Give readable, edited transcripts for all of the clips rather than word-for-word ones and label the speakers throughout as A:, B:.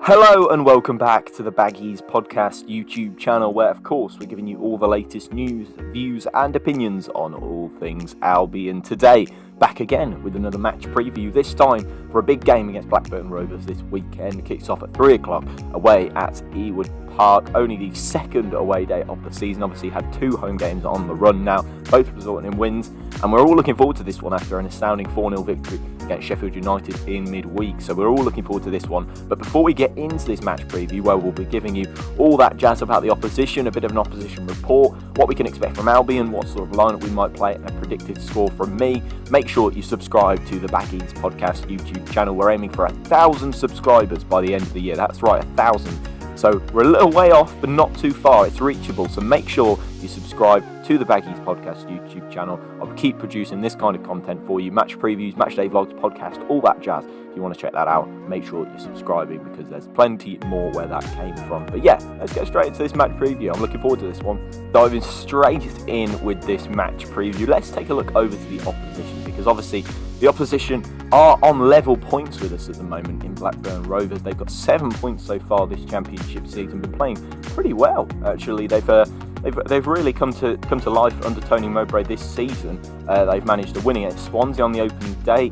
A: Hello and welcome back to the Baggies Podcast YouTube channel, where of course we're giving you all the latest news, views and opinions on all things Albion. Today, back again with another match preview, this time for a big game against Blackburn Rovers this weekend. It kicks off at 3 o'clock away at Ewood Park, only the second away day of the season. Obviously had 2 home games on the run now, both resulting in wins, and we're all looking forward to this one after an astounding 4-0 victory against Sheffield United in midweek. So we're all looking forward to this one. But before we get into this match preview, where we'll be giving you all that jazz about the opposition, a bit of an opposition report, what we can expect from Albion, what sort of lineup we might play, and a predicted score from me, make sure you subscribe to the Baggies Podcast YouTube channel. We're aiming for 1,000 subscribers by the end of the year. That's right, 1,000. So we're a little way off, but not too far. It's reachable. So make sure you subscribe to the Baggies Podcast YouTube channel. I'll keep producing this kind of content for you. Match previews, match day vlogs, podcast, all that jazz. If you want to check that out, make sure you're subscribing because there's plenty more where that came from. But yeah, let's get straight into this match preview. I'm looking forward to this one. Diving straight in with this match preview, let's take a look over to the opposition, because obviously the opposition are on level points with us at the moment in Blackburn Rovers. They've got 7 points so far this championship season, been playing pretty well actually. They've really come to life under Tony Mowbray this season. They've managed to win against Swansea on the opening day.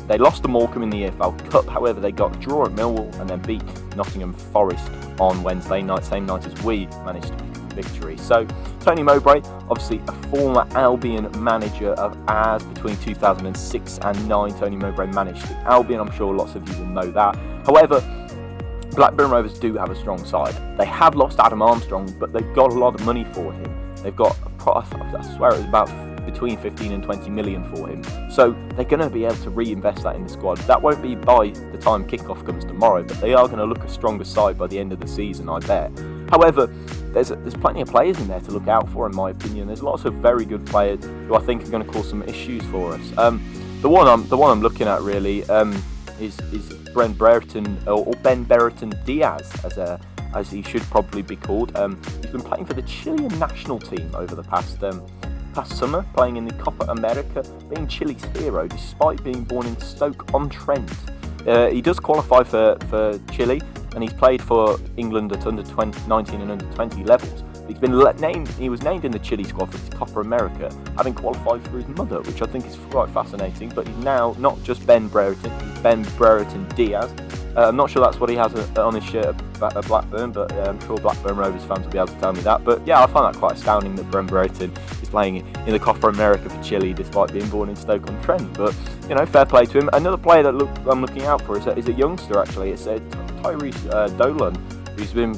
A: They lost to Morecambe in the EFL Cup, however they got a draw at Millwall and then beat Nottingham Forest on Wednesday night, same night as we managed to pick a victory. So Tony Mowbray, obviously a former Albion manager of ours between 2006 and 9. Tony Mowbray managed the Albion, I'm sure lots of you will know that. However, Blackburn Rovers do have a strong side. They have lost Adam Armstrong, but they've got a lot of money for him. They've got, I swear it was about between 15 and 20 million for him. So they're going to be able to reinvest that in the squad. That won't be by the time kickoff comes tomorrow, but they are going to look a stronger side by the end of the season, I bet. However, there's plenty of players in there to look out for, in my opinion. There's lots of very good players who I think are going to cause some issues for us. The one I'm looking at really is Ben Brereton Diaz, as he should probably be called. He's been playing for the Chilean national team over the past summer, playing in the Copa America, being Chile's hero despite being born in Stoke-on-Trent. He does qualify for Chile, and he's played for England at under 19 and under 20 levels. He was named in the Chile squad for the Copa America, having qualified for his mother, which I think is quite fascinating. But he's now not just Ben Brereton, he's Ben Brereton Diaz. I'm not sure that's what he has on his shirt at Blackburn, but I'm sure Blackburn Rovers fans will be able to tell me that. But yeah, I find that quite astounding that Ben Brereton is playing in the Copa America for Chile despite being born in Stoke-on-Trent. But, you know, fair play to him. Another player that I'm looking out for is a youngster, actually. It's Tyrese Dolan, who's been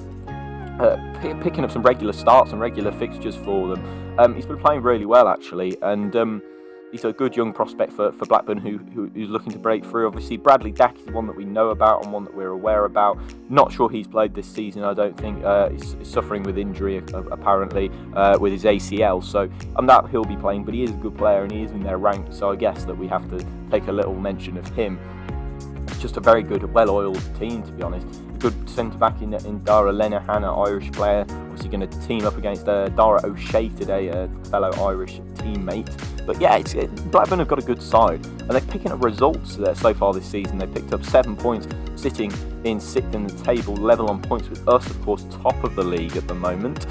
A: picking up some regular starts and regular fixtures for them. He's been playing really well, actually, and he's a good young prospect for Blackburn who's looking to break through. Obviously, Bradley Dack is one that we know about and one that we're aware about. Not sure he's played this season, I don't think. He's suffering with injury, apparently, with his ACL, so I'm not he'll be playing, but he is a good player and he is in their ranks, so I guess that we have to take a little mention of him. It's just a very good, well-oiled team, to be honest. Good centre-back in Dara Lenihan, an Irish player. Obviously going to team up against Dara O'Shea today, a fellow Irish teammate. But yeah, Blackburn have got a good side, and they're picking up results so far this season. They picked up 7 points, sitting in 6th in the table, level on points with us, of course, top of the league at the moment.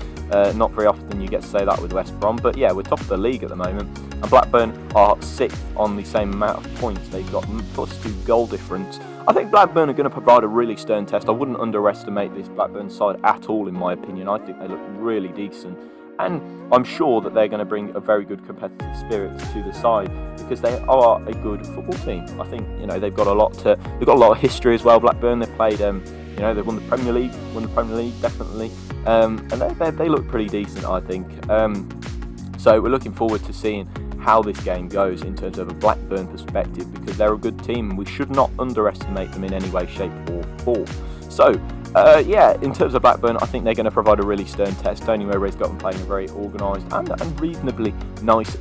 A: Not very often you get to say that with West Brom, but yeah, we're top of the league at the moment. And Blackburn are 6th on the same amount of points. They've got +2 goal difference. I think Blackburn are going to provide a really stern test. I wouldn't underestimate this Blackburn side at all, in my opinion. I think they look really decent. And I'm sure that they're going to bring a very good competitive spirit to the side, because they are a good football team. I think, you know, they've got a lot of history as well. Blackburn, they've played, they've won the Premier League, definitely, and they look pretty decent, I think. So we're looking forward to seeing how this game goes in terms of a Blackburn perspective, because they're a good team and we should not underestimate them in any way, shape or form. So in terms of Blackburn, I think they're going to provide a really stern test. Tony Mowbray's got them playing a very organised and reasonably nice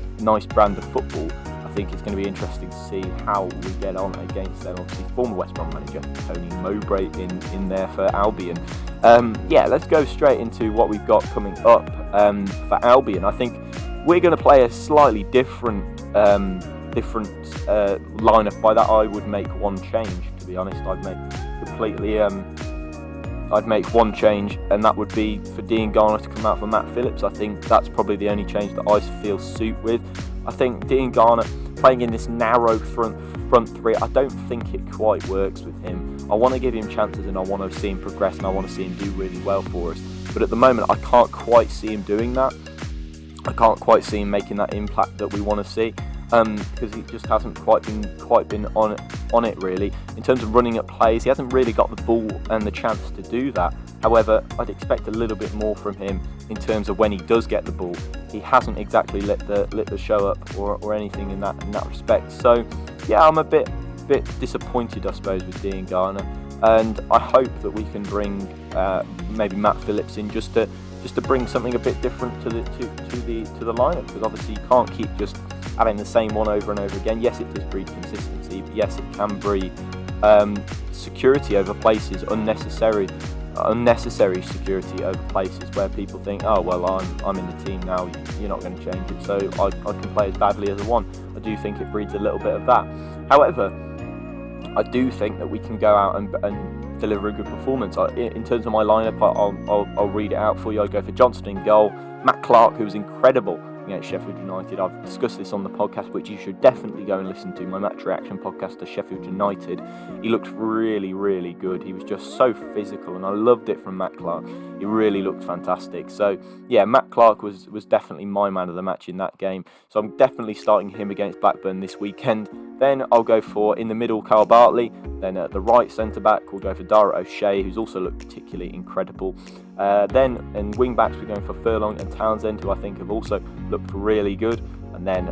A: brand of football. I think it's going to be interesting to see how we get on against them. Obviously, former West Brom manager Tony Mowbray in there for Albion. Let's go straight into what we've got coming up for Albion. I think we're going to play a slightly different lineup. By that, I would make one change. To be honest, I'd make completely I'd make one change, and that would be for Dean Garner to come out for Matt Phillips. I think that's probably the only change that I feel suit with. I think Dean Garner playing in this narrow front three, I don't think it quite works with him. I want to give him chances, and I want to see him progress, and I want to see him do really well for us. But at the moment, I can't quite see him doing that. I can't quite see him making that impact that we want to see, because he just hasn't quite been on it really. In terms of running at plays, he hasn't really got the ball and the chance to do that. However, I'd expect a little bit more from him in terms of when he does get the ball. He hasn't exactly lit the show up or anything in that respect. So yeah, I'm a bit disappointed, I suppose, with Dean Garner, and I hope that we can bring maybe Matt Phillips in just to bring something a bit different to the lineup, because obviously you can't keep just having the same one over and over again. Yes, it does breed consistency, but yes, it can breed security over places, unnecessary security over places where people think, oh well, I'm in the team now, you're not going to change it, so I can play as badly as I want. I do think it breeds a little bit of that. However, I do think that we can go out and deliver a good performance. In terms of my lineup, I'll read it out for you. I go for Johnson in goal, Matt Clark, who was incredible against Sheffield United. I've discussed this on the podcast, which you should definitely go and listen to, my match reaction podcast to Sheffield United. He looked really, really good. He was just so physical, and I loved it from Matt Clark. He really looked fantastic. So yeah, Matt Clark was definitely my man of the match in that game. So I'm definitely starting him against Blackburn this weekend. Then I'll go for, in the middle, Carl Bartley. Then at the right centre-back, we'll go for Dara O'Shea, who's also looked particularly incredible. Then in wing-backs, we're going for Furlong and Townsend, who I think have also looked really good. And then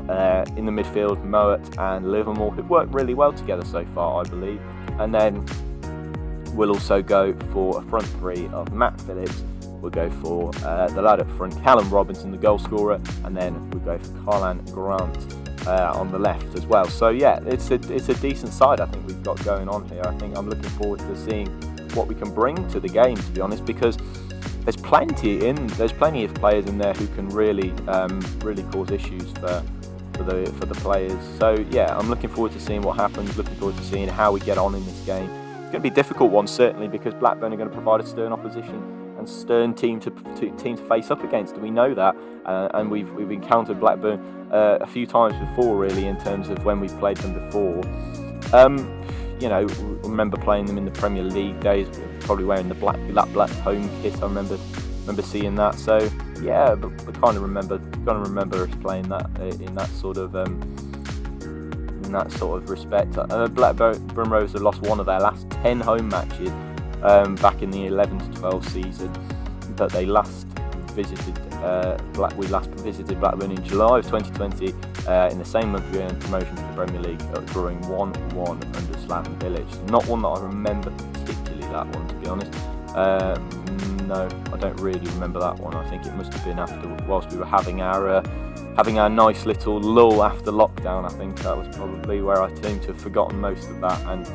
A: in the midfield, Mowat and Livermore, who've worked really well together so far, I believe. And then we'll also go for a front three of Matt Phillips. We'll go for the lad up front, Callum Robinson, the goal scorer. And then we'll go for Karlan Grant on the left as well. So yeah, it's a decent side I think we've got going on here. I think I'm looking forward to seeing what we can bring to the game, to be honest, because there's plenty of players in there who can really cause issues for the players. So yeah, I'm looking forward to seeing what happens, looking forward to seeing how we get on in this game. It's going to be a difficult one, certainly, because Blackburn are going to provide a stern opposition and stern team to face up against, and we know that, and we've encountered Blackburn a few times before, really, in terms of when we've played them before. Remember playing them in the Premier League days, probably wearing the black home kit. I remember seeing that. So yeah, but I kind of remember us playing that in that sort of respect. Blackburn Rovers have lost one of their last 10 home matches back in the 11-12 season, but they last visited visited Blackburn in July of 2020. In the same month, we earned promotion to the Premier League, drawing 1-1 under Slaven Village. Not one that I remember particularly, that one, to be honest. No, I don't really remember that one. I think it must have been whilst we were having our nice little lull after lockdown. I think that was probably where I seem to have forgotten most of that, and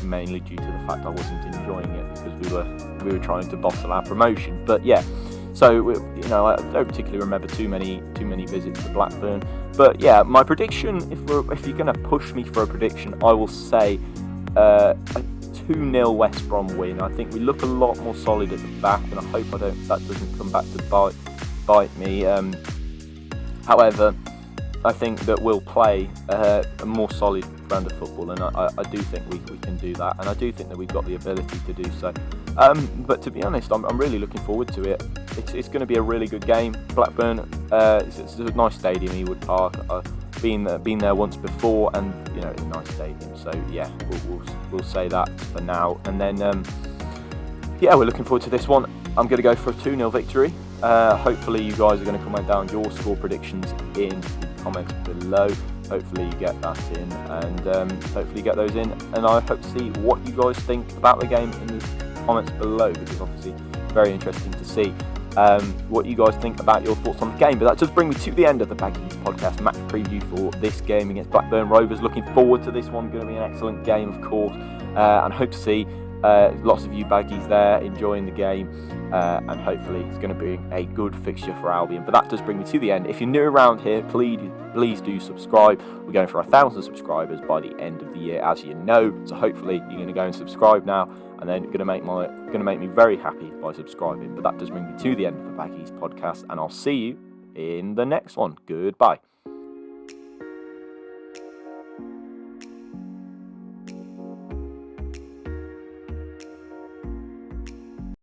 A: mainly due to the fact I wasn't enjoying it because we were trying to bottle our promotion. But yeah, so I don't particularly remember too many visits to Blackburn. But yeah, my prediction, if you're going to push me for a prediction, I will say a 2-0 West Brom win. I think we look a lot more solid at the back, and I hope that doesn't come back to bite me. However, I think that we'll play a more solid brand of football, and I do think we can do that, and I do think that we've got the ability to do so. But to be honest, I'm really looking forward to it. It's going to be a really good game. Blackburn, it's a nice stadium, Ewood Park. Been there once before, and it's a nice stadium. So yeah, we'll say that for now, and then we're looking forward to this one. I'm going to go for a 2-0 victory. Hopefully you guys are going to comment down your score predictions in the comments below. Hopefully you get that in, and hopefully you get those in, and I hope to see what you guys think about the game in the comments below, because obviously very interesting to see what you guys think about your thoughts on the game. But that does bring me to the end of the Baggies Podcast match preview for this game against Blackburn Rovers. Looking forward to this one. Going to be an excellent game, of course, and hope to see lots of you Baggies there enjoying the game, and hopefully it's going to be a good fixture for Albion. But that does bring me to the end. If you're new around here, please do subscribe. We're going for 1,000 subscribers by the end of the year, as you know, so hopefully you're going to go and subscribe now, and then going to make me very happy by subscribing. But that does bring me to the end of the Baggies podcast, and I'll see you in the next one. Goodbye.